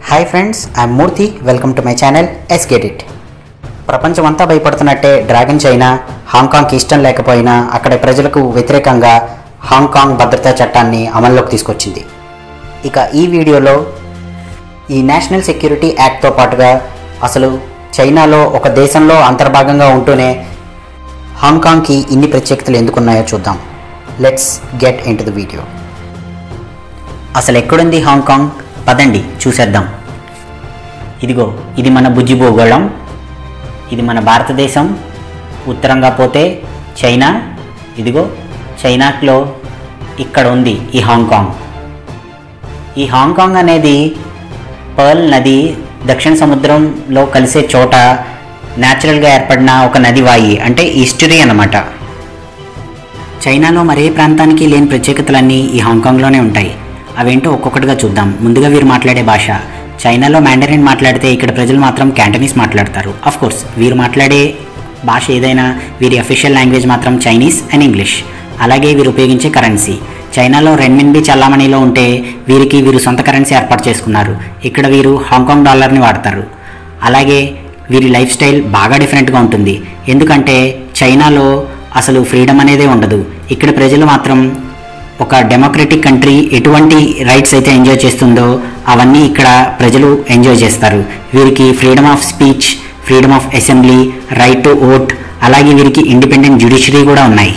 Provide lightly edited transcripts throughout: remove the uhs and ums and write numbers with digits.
Hi friends, I'm Murthy. Welcome to my channel S get it. ప్రపంచమంతా భయపడుతున్నట్టే dragon China హాంకాంగ్కి ఇష్టం లేకపోయినా అక్కడి ప్రజలకు వ్యతిరేకంగా హాంకాంగ్ భద్రతా చట్టాన్ని అమల్లోకి తీసుకొచ్చింది. ఇక ఈ వీడియోలో ఈ నేషనల్ సెక్యూరిటీ యాక్ట్తో పాటుగా అసలు చైనాలో ఒక దేశంలో అంతర్భాగంగా ఉంటూనే హాంకాంగ్కి ఇన్ని ప్రత్యేకతలు ఎందుకున్నాయో చూద్దాం. Let's get in to the video. అసలు ఎక్కడుంది హాంకాంగ్? పదండి చూసేద్దాం. ఇదిగో, ఇది మన బుజ్జి భూగోళం, ఇది మన భారతదేశం. ఉత్తరంగా పోతే చైనా, ఇదిగో చైనాలో ఇక్కడ ఉంది ఈ హాంకాంగ్. ఈ హాంకాంగ్ అనేది పర్ల్ నది దక్షిణ సముద్రంలో కలిసే చోట న్యాచురల్గా ఏర్పడిన ఒక నది వాయి, అంటే హిస్టరీ అన్నమాట. చైనాలో మరే ప్రాంతానికి లేని ప్రత్యేకతలన్నీ ఈ హాంకాంగ్లోనే ఉంటాయి. అవేంటో ఒక్కొక్కటిగా చూద్దాం. ముందుగా వీరు మాట్లాడే భాష. చైనాలో మ్యాండరిన్ మాట్లాడితే ఇక్కడ ప్రజలు మాత్రం క్యాంటనీస్ మాట్లాడతారు. ఆఫ్ కోర్స్ వీరు మాట్లాడే భాష ఏదైనా వీరి అఫీషియల్ లాంగ్వేజ్ మాత్రం చైనీస్ అండ్ ఇంగ్లీష్. అలాగే వీరు ఉపయోగించే కరెన్సీ చైనాలో రెన్మిన్బి చలామణిలో ఉంటే వీరు సొంత కరెన్సీ ఏర్పాటు చేసుకున్నారు. ఇక్కడ వీరు హాంకాంగ్ డాలర్ని వాడతారు. అలాగే వీరి లైఫ్ స్టైల్ బాగా డిఫరెంట్గా ఉంటుంది. ఎందుకంటే చైనాలో అసలు ఫ్రీడమ్ అనేదే ఉండదు. ఇక్కడ ప్రజలు మాత్రం ఒక డెమోక్రటిక్ కంట్రీ ఎటువంటి రైట్స్ అయితే ఎంజాయ్ చేస్తుందో అవన్నీ ఇక్కడ ప్రజలు ఎంజాయ్ చేస్తారు. వీరికి freedom of speech, freedom of assembly, right to vote, అలాగే వీరికి ఇండిపెండెంట్ జ్యుడిషియరీ కూడా ఉన్నాయి.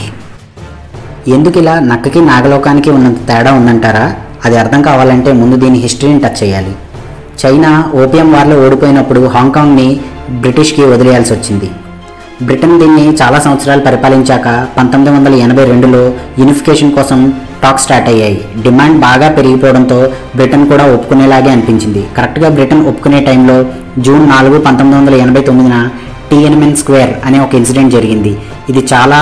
ఎందుకు ఇలా నక్కకి నాగలోకానికి ఉన్నంత తేడా ఉందంటారా? అది అర్థం కావాలంటే ముందు దీని హిస్టరీని టచ్ చేయాలి. చైనా ఓపియం వార్లో ఓడిపోయినప్పుడు హాంకాంగ్ని బ్రిటిష్కి వదిలేయాల్సి వచ్చింది. బ్రిటన్ దీన్ని చాలా సంవత్సరాలు పరిపాలించాక 1982లో యూనిఫికేషన్ కోసం టాక్ స్టార్ట్ అయ్యాయి. డిమాండ్ బాగా పెరిగిపోవడంతో బ్రిటన్ కూడా ఒప్పుకునేలాగే అనిపించింది. కరెక్ట్గా బ్రిటన్ ఒప్పుకునే టైంలో జూన్ 4, 1989న టియనమెన్ స్క్వేర్ అనే ఒక ఇన్సిడెంట్ జరిగింది. ఇది చాలా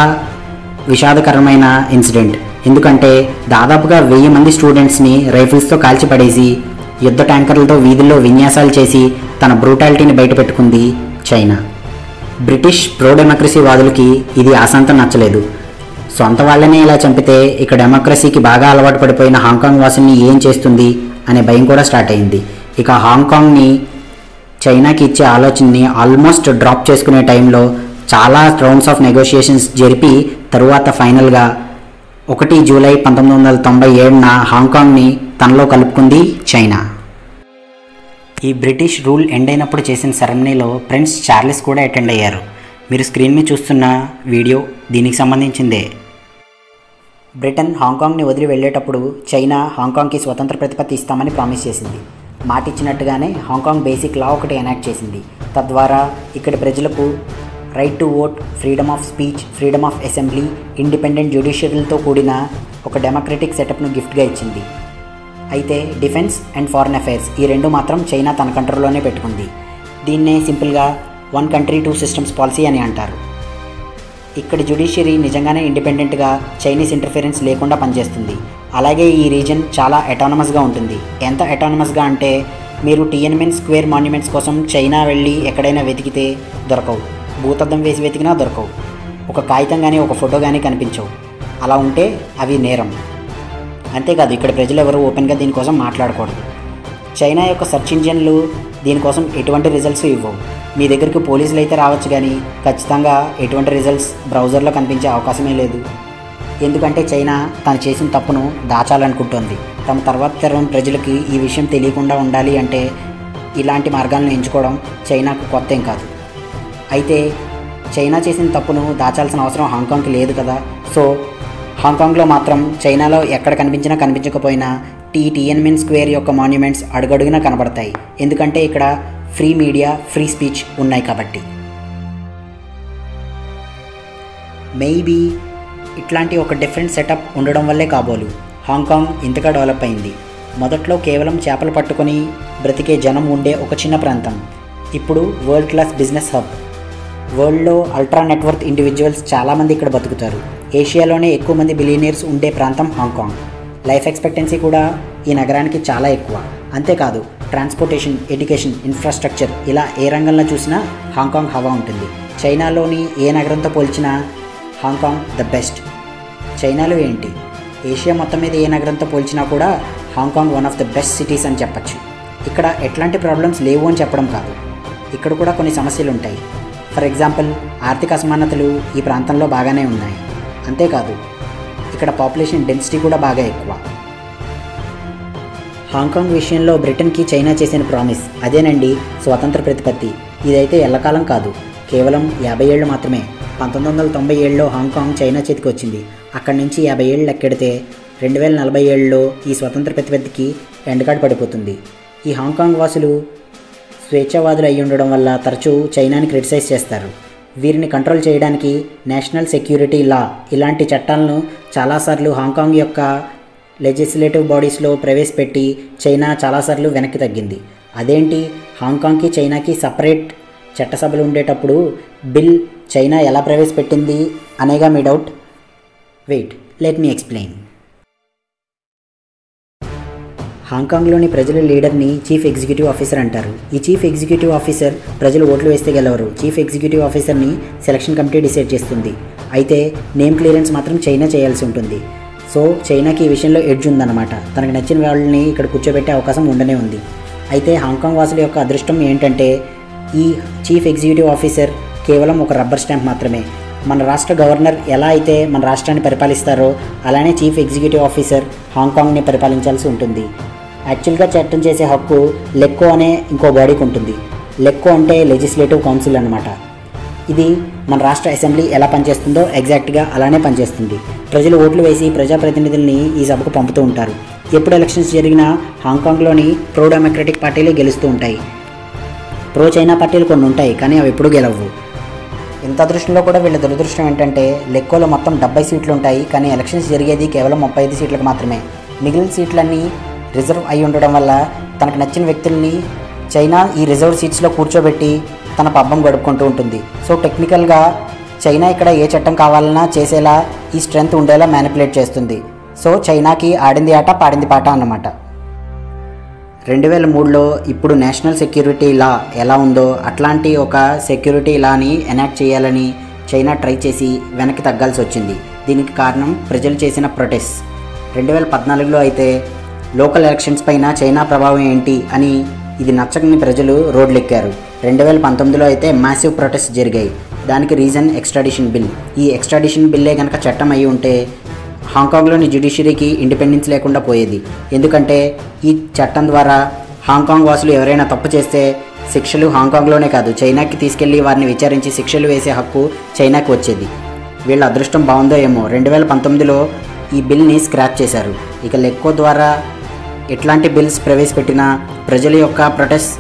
విషాదకరమైన ఇన్సిడెంట్. ఎందుకంటే దాదాపుగా 1000 మంది స్టూడెంట్స్ని రైఫిల్స్తో కాల్చిపడేసి యుద్ధ ట్యాంకర్లతో వీధుల్లో విన్యాసాలు చేసి తన బ్రూటాలిటీని బయటపెట్టుకుంది చైనా. బ్రిటిష్ ప్రో డెమోక్రసీ వాదులకి ఇది ఆశాంతం నచ్చలేదు. సొంత వాళ్ళనే ఇలా చంపితే ఇక డెమోక్రసీకి బాగా అలవాటు పడిపోయిన హాంకాంగ్ వాసుల్ని ఏం చేస్తుంది అనే భయం కూడా స్టార్ట్ అయింది. ఇక హాంకాంగ్ని చైనాకి ఇచ్చే ఆలోచనని ఆల్మోస్ట్ డ్రాప్ చేసుకునే టైంలో చాలా రౌండ్స్ ఆఫ్ నెగోషియేషన్స్ జరిపి తరువాత ఫైనల్గా 1 జూలై 1997న హాంకాంగ్ని తనలో కలుపుకుంది చైనా. ఈ బ్రిటిష్ రూల్ ఎండ్ అయినప్పుడు చేసిన సెరమనీలో ప్రిన్స్ చార్లెస్ కూడా అటెండ్ అయ్యారు. మీరు స్క్రీన్ మీద చూస్తున్న వీడియో దీనికి సంబంధించిందే. బ్రిటన్ హాంకాంగ్ని వదిలి వెళ్ళేటప్పుడు చైనా హాంకాంగ్కి స్వతంత్ర ప్రతిపత్తి ఇస్తామని ప్రామిస్ చేసింది. మాట ఇచ్చినట్టుగానే హాంకాంగ్ బేసిక్ లా ఒకటి ఎనాక్ట్ చేసింది. తద్వారా ఇక్కడి ప్రజలకు right to vote, freedom of speech, freedom of assembly, independent జ్యుడిషియరీలతో కూడిన ఒక డెమోక్రటిక్ సెటప్ను గిఫ్ట్గా ఇచ్చింది. అయితే డిఫెన్స్ అండ్ ఫారెన్ అఫైర్స్ ఈ రెండు మాత్రం చైనా తన కంట్రోల్లోనే పెట్టుకుంది. దీన్నే సింపుల్గా 1 కంట్రీ 2 సిస్టమ్స్ పాలసీ అని అంటారు. ఇక్కడ జ్యుడిషియరీ నిజంగానే ఇండిపెండెంట్గా చైనీస్ ఇంటర్ఫిరెన్స్ లేకుండా పనిచేస్తుంది. అలాగే ఈ రీజన్ చాలా అటానమస్గా ఉంటుంది. ఎంత అటానమస్గా అంటే మీరు టియనమెన్ స్క్వేర్ మాన్యుమెంట్స్ కోసం చైనా వెళ్ళి ఎక్కడైనా వెతికితే దొరకవు. భూతద్దం వేసి వెతికినా దొరకవు. ఒక కాగితం కానీ ఒక ఫోటో కానీ కనిపించవు. అలా ఉంటే అవి నేరం. అంతేకాదు ఇక్కడ ప్రజలు ఎవరు ఓపెన్గా దీనికోసం మాట్లాడకూడదు. చైనా యొక్క సెర్చ్ ఇంజిన్లు దీనికోసం ఎటువంటి రిజల్ట్స్ ఇవ్వవు. మీ దగ్గరికి పోలీసులు అయితే రావచ్చు, కానీ ఖచ్చితంగా ఎటువంటి రిజల్ట్స్ బ్రౌజర్లో కనిపించే అవకాశమే లేదు. ఎందుకంటే చైనా తను చేసిన తప్పును దాచాలనుకుంటోంది. తమ తర్వాత తరం ప్రజలకి ఈ విషయం తెలియకుండా ఉండాలి అంటే ఇలాంటి మార్గాలను ఎంచుకోవడం చైనాకు కొత్త ఏం కాదు. అయితే చైనా చేసిన తప్పును దాచాల్సిన అవసరం హాంకాంగ్కి లేదు కదా. సో హాంకాంగ్లో మాత్రం చైనాలో ఎక్కడ కనిపించినా కనిపించకపోయినా టియనమెన్ స్క్వేర్ యొక్క మాన్యుమెంట్స్ అడుగడుగునా కనబడతాయి. ఎందుకంటే ఇక్కడ ఫ్రీ మీడియా, ఫ్రీ స్పీచ్ ఉన్నాయి కాబట్టి. మేబీ ఇట్లాంటి ఒక డిఫరెంట్ సెటప్ ఉండడం వల్లే కాబోలు హాంకాంగ్ ఇంతగా డెవలప్ అయింది. మొదట్లో కేవలం చేపలు పట్టుకొని బ్రతికే జనం ఉండే ఒక చిన్న ప్రాంతం ఇప్పుడు వరల్డ్ క్లాస్ బిజినెస్ హబ్. వరల్డ్లో అల్ట్రా నెట్వర్త్ ఇండివిజువల్స్ చాలామంది ఇక్కడ బతుకుతారు. ఏషియాలోనే ఎక్కువ మంది బిలియనీర్స్ ఉండే ప్రాంతం హాంకాంగ్. లైఫ్ ఎక్స్పెక్టెన్సీ కూడా ఈ నగరానికి చాలా ఎక్కువ. అంతేకాదు ట్రాన్స్పోర్టేషన్, ఎడ్యుకేషన్, ఇన్ఫ్రాస్ట్రక్చర్ ఇలా ఏ రంగంలో చూసినా హాంకాంగ్ హవా ఉంటుంది. చైనాలోని ఏ నగరంతో పోల్చినా హాంకాంగ్ ద బెస్ట్. చైనాలో ఏంటి, ఏషియా మొత్తం మీద ఏ నగరంతో పోల్చినా కూడా Hong Kong one of the best cities అని చెప్పచ్చు. ఇక్కడ ఎట్లాంటి ప్రాబ్లమ్స్ లేవు అని చెప్పడం కాదు, ఇక్కడ కూడా కొన్ని సమస్యలు ఉంటాయి. ఫర్ ఎగ్జాంపుల్, ఆర్థిక అసమానతలు ఈ ప్రాంతంలో బాగానే ఉన్నాయి. అంతేకాదు ఇక్కడ పాపులేషన్ డెన్సిటీ కూడా బాగా ఎక్కువ. హాంకాంగ్ విషయంలో బ్రిటన్కి చైనా చేసిన ప్రామిస్ అదేనండి స్వతంత్ర ప్రతిపత్తి. ఇదైతే ఎల్లకాలం కాదు, కేవలం 50 ఏళ్ళు మాత్రమే. 1997లో హాంకాంగ్ చైనా చేతికి వచ్చింది. అక్కడి నుంచి 50 ఏళ్ళు లెక్కెడితే 2047లో ఈ స్వతంత్ర ప్రతిపత్తికి ఎండకాడు పడిపోతుంది. ఈ హాంకాంగ్ వాసులు స్వేచ్ఛావాదులు అయి ఉండడం వల్ల తరచూ చైనాని క్రిటిసైజ్ చేస్తారు. వీరిని కంట్రోల్ చేయడానికి నేషనల్ సెక్యూరిటీ లా ఇలాంటి చట్టాలను చాలాసార్లు హాంకాంగ్ యొక్క లెజిస్లేటివ్ బాడీస్లో ప్రవేశపెట్టి చైనా చాలాసార్లు వెనక్కి తగ్గింది. అదేంటి, హాంకాంగ్కి చైనాకి సపరేట్ చట్టసభలు ఉండేటప్పుడు బిల్ చైనా ఎలా ప్రవేశపెట్టింది అనేగా మీ డౌట్. Wait, let me explain. హాంకాంగ్లోని ప్రజల లీడర్ని చీఫ్ ఎగ్జిక్యూటివ్ ఆఫీసర్ అంటారు. ఈ చీఫ్ ఎగ్జిక్యూటివ్ ఆఫీసర్ ప్రజలు ఓట్లు వేస్తే గెలవరు. చీఫ్ ఎగ్జిక్యూటివ్ ఆఫీసర్ని సెలక్షన్ కమిటీ డిసైడ్ చేస్తుంది. అయితే నేమ్ క్లియరెన్స్ మాత్రం చైనా చేయాల్సి ఉంటుంది. సో చైనాకి ఈ విషయంలో ఎడ్జ్ ఉందన్నమాట. తనకు నచ్చిన వాళ్ళని ఇక్కడ కూర్చోబెట్టే అవకాశం ఉండనే ఉంది. అయితే హాంకాంగ్ వాసుల యొక్క అదృష్టం ఏంటంటే ఈ చీఫ్ ఎగ్జిక్యూటివ్ ఆఫీసర్ కేవలం ఒక రబ్బర్ స్టాంప్ మాత్రమే. మన రాష్ట్ర గవర్నర్ ఎలా అయితే మన రాష్ట్రాన్ని పరిపాలిస్తారో అలానే చీఫ్ ఎగ్జిక్యూటివ్ ఆఫీసర్ హాంకాంగ్ని పరిపాలించాల్సి ఉంటుంది. యాక్చువల్గా చట్టం చేసే హక్కు లెక్కో అనే ఇంకో బాడీకి ఉంటుంది. లెక్కో అంటే లెజిస్లేటివ్ కౌన్సిల్ అన్నమాట. ఇది మన రాష్ట్ర అసెంబ్లీ ఎలా పనిచేస్తుందో ఎగ్జాక్ట్గా అలానే పనిచేస్తుంది. ప్రజలు ఓట్లు వేసి ప్రజాప్రతినిధుల్ని ఈ సభకు పంపుతూ ఉంటారు. ఎప్పుడు ఎలక్షన్స్ జరిగినా హాంకాంగ్లోని ప్రో డెమోక్రటిక్ పార్టీలే గెలుస్తూ ఉంటాయి. ప్రో చైనా పార్టీలు కొన్ని ఉంటాయి, కానీ అవి ఎప్పుడూ గెలవు. ఇంత అదృష్టంలో కూడా వీళ్ళ దురదృష్టం ఏంటంటే లెక్కోలో మొత్తం 70 సీట్లు ఉంటాయి, కానీ ఎలక్షన్స్ జరిగేది కేవలం 35 సీట్లకు మాత్రమే. మిగిలిన సీట్లన్నీ రిజర్వ్ అయి ఉండడం వల్ల తనకు నచ్చిన వ్యక్తుల్ని చైనా ఈ రిజర్వ్ సీట్స్లో కూర్చోబెట్టి తన పబ్బం గడుపుకుంటూ ఉంటుంది. సో టెక్నికల్గా చైనా ఇక్కడ ఏ చట్టం కావాలన్నా చేసేలా ఈ స్ట్రెంగ్త్ ఉండేలా మ్యానిపులేట్ చేస్తుంది. సో చైనాకి ఆడింది ఆట పాడింది పాట అన్నమాట. 2003లో ఇప్పుడు నేషనల్ సెక్యూరిటీ లా ఎలా ఉందో అట్లాంటి ఒక సెక్యూరిటీ లాని ఎనాక్ట్ చేయాలని చైనా ట్రై చేసి వెనక్కి తగ్గాల్సి వచ్చింది. దీనికి కారణం ప్రజలు చేసిన ప్రొటెస్ట్. 2014లో అయితే లోకల్ ఎలక్షన్స్ పైన చైనా ప్రభావం ఏంటి అని ఇది నచ్చని ప్రజలు రోడ్లెక్కారు. 2019లో అయితే మ్యాసివ్ ప్రొటెస్ట్ జరిగాయి. దానికి రీజన్ ఎక్స్ట్రాడిషన్ బిల్. ఈ ఎక్స్ట్రాడిషన్ బిల్లే కనుక చట్టం అయి ఉంటే హాంకాంగ్లోని జ్యుడిషియరీకి ఇండిపెండెన్స్ లేకుండా పోయేది. ఎందుకంటే ఈ చట్టం ద్వారా హాంకాంగ్ వాసులు ఎవరైనా తప్పు చేస్తే శిక్షలు హాంకాంగ్లోనే కాదు చైనాకి తీసుకెళ్లి వారిని విచారించి శిక్షలు వేసే హక్కు చైనాకి వచ్చేది. వీళ్ళ అదృష్టం బాగుందో ఏమో 2019లో ఈ బిల్ని స్క్రాప్ చేశారు. ఇక లెక్కో ద్వారా ఎట్లాంటి బిల్స్ ప్రవేశపెట్టినా ప్రజల యొక్క ప్రొటెస్ట్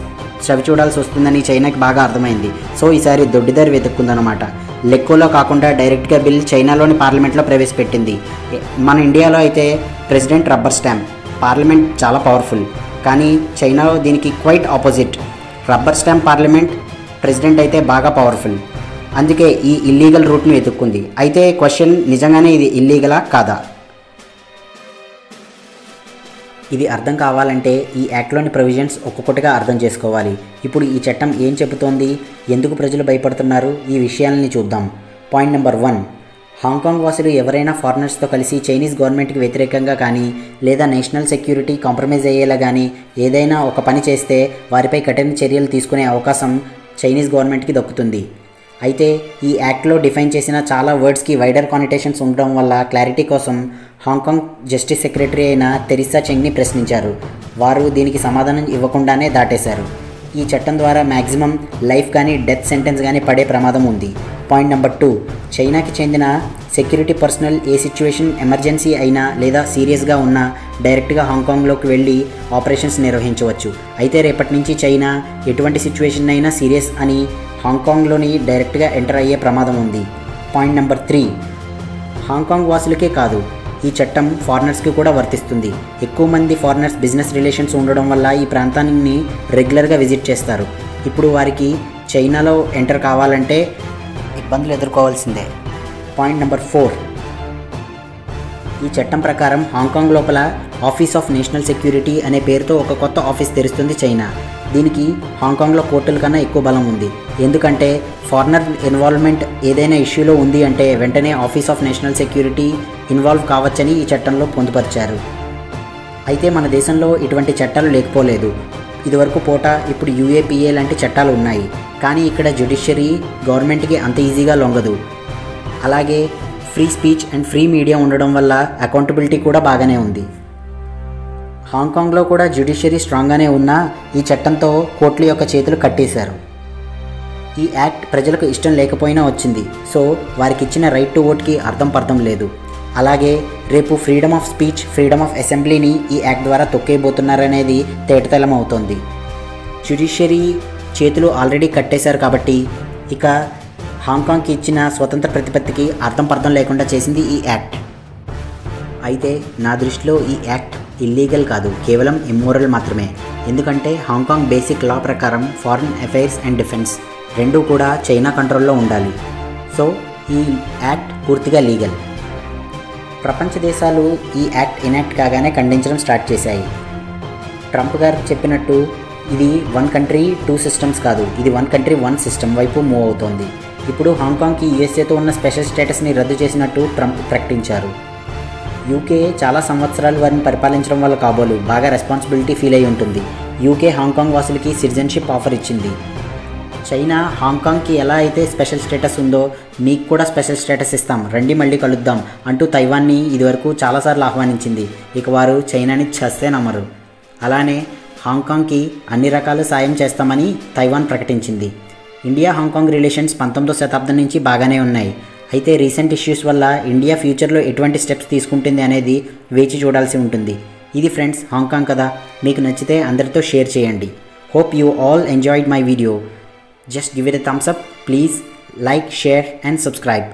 చవి చూడాల్సి వస్తుందని చైనాకి బాగా అర్థమైంది. సో ఈసారి దొడ్డిదారి వెతుక్కుందనమాట. లెక్కోలో కాకుండా డైరెక్ట్గా బిల్ చైనాలోని పార్లమెంట్లో ప్రవేశపెట్టింది. మన ఇండియాలో అయితే ప్రెసిడెంట్ రబ్బర్ స్టాంప్, పార్లమెంట్ చాలా పవర్ఫుల్. కానీ చైనాలో దీనికి quite opposite. Rubber stamp parliament, president అయితే బాగా పవర్ఫుల్. అందుకే ఈ ఇల్లీగల్ రూట్ని వెతుక్కుంది. అయితే క్వశ్చన్, నిజంగానే ఇది ఇల్లీగలా కాదా? ఇది అర్థం కావాలంటే ఈ యాక్ట్లోని ప్రొవిజన్స్ ఒక్కొక్కటిగా అర్థం చేసుకోవాలి. ఇప్పుడు ఈ చట్టం ఏం చెబుతోంది, ఎందుకు ప్రజలు భయపడుతున్నారు, ఈ విషయాలని చూద్దాం. పాయింట్ నెంబర్ 1, హాంకాంగ్ వాసులు ఎవరైనా ఫారినర్స్తో కలిసి చైనీస్ గవర్నమెంట్కి వ్యతిరేకంగా కానీ లేదా నేషనల్ సెక్యూరిటీ కాంప్రమైజ్ అయ్యేలా కానీ ఏదైనా ఒక పని చేస్తే వారిపై కఠిన చర్యలు తీసుకునే అవకాశం చైనీస్ గవర్నమెంట్కి దక్కుతుంది. అయితే ఈ యాక్ట్లో డిఫైన్ చేసిన చాలా వర్డ్స్కి వైడర్ కానిటేషన్స్ ఉండడం వల్ల క్లారిటీ కోసం హాంకాంగ్ జస్టిస్ సెక్రటరీ అయిన తెరిసా చెంగ్ని ప్రశ్నించారు. వారు దీనికి సమాధానం ఇవ్వకుండానే దాటేశారు. ఈ చట్టం ద్వారా మ్యాక్సిమం లైఫ్ కానీ డెత్ సెంటెన్స్ కానీ పడే ప్రమాదం ఉంది. పాయింట్ నెంబర్ 2, చైనాకి చెందిన సెక్యూరిటీ పర్సనల్ ఏ సిచ్యువేషన్ ఎమర్జెన్సీ అయినా లేదా సీరియస్గా ఉన్నా డైరెక్ట్గా హాంకాంగ్లోకి వెళ్ళి ఆపరేషన్స్ నిర్వహించవచ్చు. అయితే రేపటి నుంచి చైనా ఎటువంటి సిచ్యువేషన్ అయినా సీరియస్ అని హాంకాంగ్లోని డైరెక్ట్గా ఎంటర్ అయ్యే ప్రమాదం ఉంది. పాయింట్ నెంబర్ 3, హాంకాంగ్ వాసులకే కాదు ఈ చట్టం ఫారినర్స్కి కూడా వర్తిస్తుంది. ఎక్కువ మంది ఫారినర్స్ బిజినెస్ రిలేషన్స్ ఉండడం వల్ల ఈ ప్రాంతాన్ని రెగ్యులర్గా విజిట్ చేస్తారు. ఇప్పుడు వారికి చైనాలో ఎంటర్ కావాలంటే ఇబ్బందులు ఎదుర్కోవాల్సిందే. పాయింట్ నెంబర్ 4, ఈ చట్టం ప్రకారం హాంకాంగ్ లోపల ఆఫీస్ ఆఫ్ నేషనల్ సెక్యూరిటీ అనే పేరుతో ఒక కొత్త ఆఫీస్ తెరుస్తుంది చైనా. దీనికి హాంకాంగ్లో కోర్టుల కన్నా ఎక్కువ బలం ఉంది. ఎందుకంటే ఫారినర్ ఇన్వాల్వ్మెంట్ ఏదైనా ఇష్యూలో ఉంది అంటే వెంటనే office of national security involve కావచ్చని ఈ చట్టంలో పొందుపరిచారు. అయితే మన దేశంలో ఇటువంటి చట్టాలు లేకపోలేదు. ఇదివరకు పోటా ఇప్పుడు యూఏపీఏ లాంటి చట్టాలు ఉన్నాయి. కానీ ఇక్కడ జ్యుడిషియరీ గవర్నమెంట్కి అంత ఈజీగా లొంగదు. అలాగే free speech and free media ఉండడం వల్ల అకౌంటబిలిటీ కూడా బాగానే ఉంది. హాంకాంగ్లో కూడా జ్యుడిషియరీ స్ట్రాంగ్గానే ఉన్నా ఈ చట్టంతో కోర్టుల యొక్క చేతులు కట్టేశారు. ఈ యాక్ట్ ప్రజలకు ఇష్టం లేకపోయినా వచ్చింది. సో వారికి ఇచ్చిన రైట్ టు ఓట్కి అర్థం పర్థం లేదు. అలాగే రేపు freedom of speech, freedom of అసెంబ్లీని ఈ యాక్ట్ ద్వారా తొక్కేయబోతున్నారనేది తేటతెల్లం అవుతోంది. జ్యుడిషియరీ చేతులు ఆల్రెడీ కట్టేశారు కాబట్టి ఇక హాంకాంగ్కి ఇచ్చిన స్వతంత్ర ప్రతిపత్తికి అర్థం పర్థం లేకుండా చేసింది ఈ యాక్ట్. అయితే నా దృష్టిలో ఈ యాక్ట్ ఇల్లీగల్ కాదు, కేవలం ఇమ్మోరల్ మాత్రమే. ఎందుకంటే హాంకాంగ్ బేసిక్ లా ప్రకారం ఫారిన్ అఫైర్స్ అండ్ డిఫెన్స్ రెండూ కూడా చైనా కంట్రోల్లో ఉండాలి. సో ఈ యాక్ట్ పూర్తిగా లీగల్. ప్రపంచ దేశాలు ఈ యాక్ట్ ఎనాక్ట్ కాగానే ఖండించడం స్టార్ట్ చేశాయి. ట్రంప్ గారు చెప్పినట్టు ఇది 1 కంట్రీ 2 సిస్టమ్స్ కాదు, ఇది 1 కంట్రీ 1 సిస్టమ్ వైపు మూవ్ అవుతోంది. ఇప్పుడు హాంకాంగ్కి యూఎస్ఏతో ఉన్న స్పెషల్ స్టేటస్ని రద్దు చేసినట్టు ట్రంప్ ప్రకటించారు. యూకే చాలా సంవత్సరాలు వారిని పరిపాలించడం వల్ల కాబోలు బాగా రెస్పాన్సిబిలిటీ ఫీల్ అయి ఉంటుంది. యూకే హాంకాంగ్ వాసులకి సిటిజన్షిప్ ఆఫర్ ఇచ్చింది. చైనా హాంకాంగ్కి ఎలా అయితే స్పెషల్ స్టేటస్ ఉందో మీకు కూడా స్పెషల్ స్టేటస్ ఇస్తాం, రండి మళ్ళీ కలుద్దాం అంటూ తైవాన్ని ఇదివరకు చాలాసార్లు ఆహ్వానించింది. ఇక వారు చైనాని చస్తే నమ్మరు. అలానే హాంకాంగ్కి అన్ని రకాల సాయం చేస్తామని తైవాన్ ప్రకటించింది. ఇండియా హాంకాంగ్ రిలేషన్స్ 19వ శతాబ్దం నుంచి బాగానే ఉన్నాయి. అయితే రీసెంట్ ఇష్యూస్ వల్ల ఇండియా ఫ్యూచర్లో ఎటువంటి స్టెప్స్ తీసుకుంటుంది అనేది వేచి చూడాల్సి ఉంటుంది. ఇది ఫ్రెండ్స్ హాంకాంగ్ కదా. మీకు నచ్చితే అందరితో షేర్ చేయండి. Hope you all enjoyed my video. Just give it a thumbs up, please like, share and subscribe.